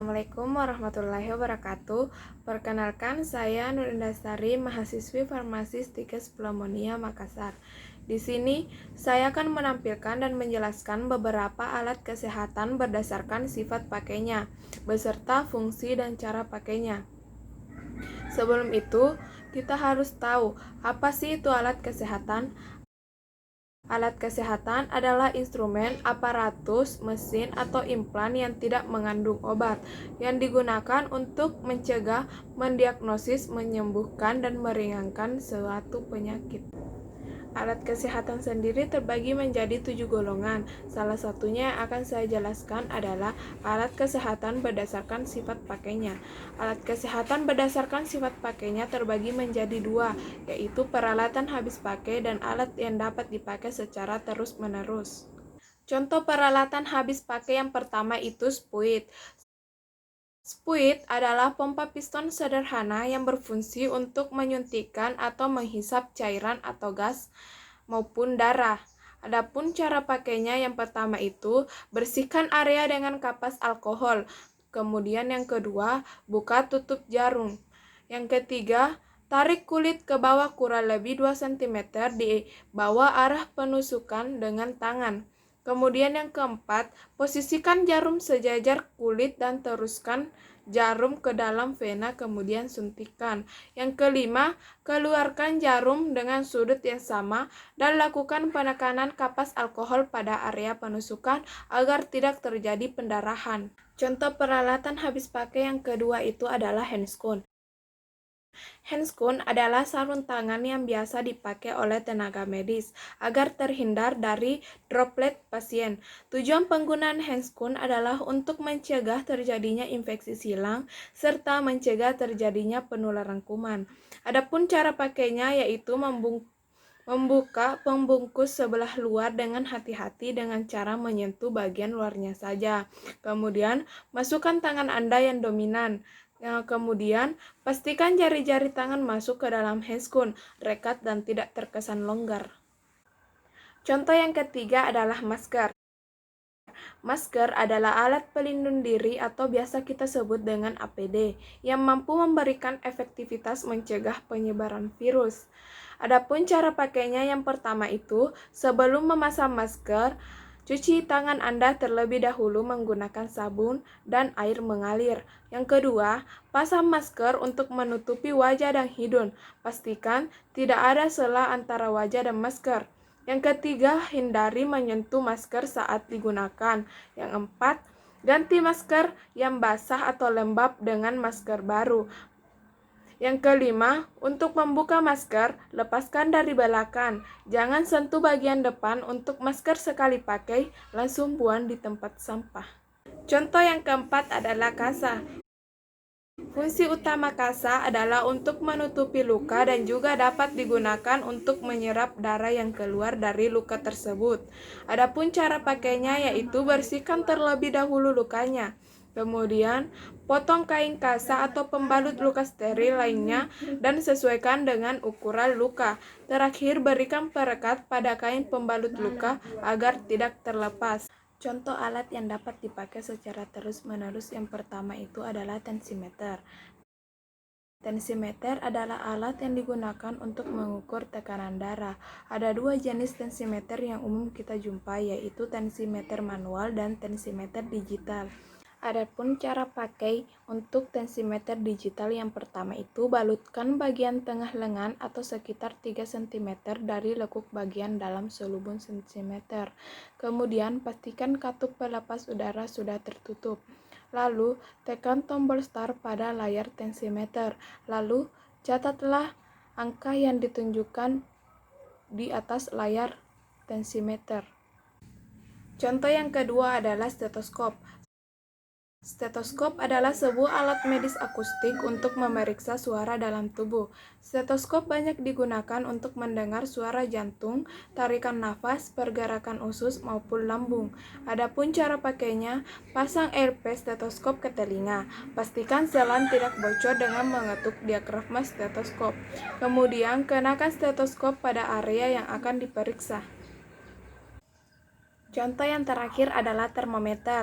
Assalamualaikum warahmatullahi wabarakatuh. Perkenalkan, saya Nurindastari, mahasiswi Farmasi Stikes Pulmonia Makassar. Di sini, saya akan menampilkan dan menjelaskan beberapa alat kesehatan berdasarkan sifat pakainya, beserta fungsi dan cara pakainya. Sebelum itu, kita harus tahu apa sih itu alat kesehatan. Alat kesehatan adalah instrumen, aparatus, mesin, atau implan yang tidak mengandung obat, yang digunakan untuk mencegah, mendiagnosis, menyembuhkan, dan meringankan suatu penyakit. Alat kesehatan sendiri terbagi menjadi 7 golongan. Salah satunya yang akan saya jelaskan adalah alat kesehatan berdasarkan sifat pakainya. Alat kesehatan berdasarkan sifat pakainya terbagi menjadi dua, yaitu peralatan habis pakai dan alat yang dapat dipakai secara terus-menerus. Contoh peralatan habis pakai yang pertama itu spuit. Spuit adalah pompa piston sederhana yang berfungsi untuk menyuntikkan atau menghisap cairan atau gas maupun darah. Adapun cara pakainya yang pertama itu bersihkan area dengan kapas alkohol. Kemudian yang kedua, buka tutup jarum. Yang ketiga, tarik kulit ke bawah kurang lebih 2 cm di bawah arah penusukan dengan tangan. Kemudian yang keempat, posisikan jarum sejajar kulit dan teruskan jarum ke dalam vena kemudian suntikan. Yang kelima, keluarkan jarum dengan sudut yang sama dan lakukan penekanan kapas alkohol pada area penusukan agar tidak terjadi pendarahan. Contoh peralatan habis pakai yang kedua itu adalah handscoon. Handscoon adalah sarung tangan yang biasa dipakai oleh tenaga medis agar terhindar dari droplet pasien. Tujuan penggunaan handscoon adalah untuk mencegah terjadinya infeksi silang serta mencegah terjadinya penularan kuman. Adapun cara pakainya yaitu membuka pembungkus sebelah luar dengan hati-hati dengan cara menyentuh bagian luarnya saja. Kemudian, masukkan tangan Anda yang dominan. Kemudian, pastikan jari-jari tangan masuk ke dalam handscoon, rekat dan tidak terkesan longgar. Contoh yang ketiga adalah masker. Masker adalah alat pelindung diri atau biasa kita sebut dengan APD yang mampu memberikan efektivitas mencegah penyebaran virus. Adapun cara pakainya yang pertama itu, sebelum memasang masker, cuci tangan Anda terlebih dahulu menggunakan sabun dan air mengalir. Yang kedua, pasang masker untuk menutupi wajah dan hidung. Pastikan tidak ada sela antara wajah dan masker. Yang ketiga, hindari menyentuh masker saat digunakan. Yang keempat, ganti masker yang basah atau lembab dengan masker baru. Yang kelima, untuk membuka masker, lepaskan dari belakang. Jangan sentuh bagian depan untuk masker sekali pakai, langsung buang di tempat sampah. Contoh yang keempat adalah kasa. Fungsi utama kasa adalah untuk menutupi luka dan juga dapat digunakan untuk menyerap darah yang keluar dari luka tersebut. Adapun cara pakainya yaitu bersihkan terlebih dahulu lukanya. Kemudian, potong kain kasa atau pembalut luka steril lainnya dan sesuaikan dengan ukuran luka. Terakhir, berikan perekat pada kain pembalut luka agar tidak terlepas. Contoh alat yang dapat dipakai secara terus-menerus yang pertama itu adalah tensimeter. Tensimeter adalah alat yang digunakan untuk mengukur tekanan darah. Ada dua jenis tensimeter yang umum kita jumpai, yaitu tensimeter manual dan tensimeter digital. Adapun cara pakai untuk tensimeter digital yang pertama itu, balutkan bagian tengah lengan atau sekitar 3 cm dari lekuk bagian dalam selubung sentimeter. Kemudian pastikan katup pelepas udara sudah tertutup. Lalu tekan tombol start pada layar tensimeter. Lalu catatlah angka yang ditunjukkan di atas layar tensimeter. Contoh yang kedua adalah stetoskop. Stetoskop adalah sebuah alat medis akustik untuk memeriksa suara dalam tubuh. Stetoskop banyak digunakan untuk mendengar suara jantung, tarikan nafas, pergerakan usus maupun lambung. Adapun cara pakainya, pasang earpiece stetoskop ke telinga. Pastikan selang tidak bocor dengan mengetuk diafragma stetoskop. Kemudian, kenakan stetoskop pada area yang akan diperiksa. Contoh yang terakhir adalah termometer.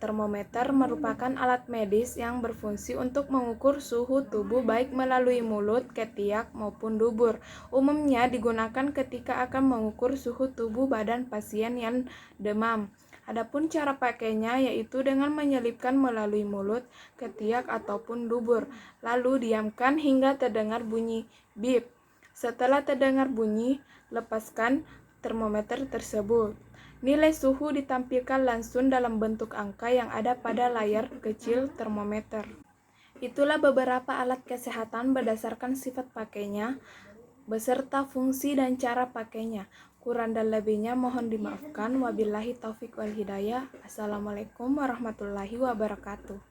Termometer merupakan alat medis yang berfungsi untuk mengukur suhu tubuh baik melalui mulut, ketiak, maupun dubur. Umumnya digunakan ketika akan mengukur suhu tubuh badan pasien yang demam. Adapun cara pakainya yaitu dengan menyelipkan melalui mulut, ketiak, ataupun dubur. Lalu diamkan hingga terdengar bunyi bip. Setelah terdengar bunyi, lepaskan termometer tersebut. Nilai suhu ditampilkan langsung dalam bentuk angka yang ada pada layar kecil termometer. Itulah beberapa alat kesehatan berdasarkan sifat pakainya, beserta fungsi dan cara pakainya. Kurang dan lebihnya mohon dimaafkan. Wabillahi taufik wal hidayah. Assalamualaikum warahmatullahi wabarakatuh.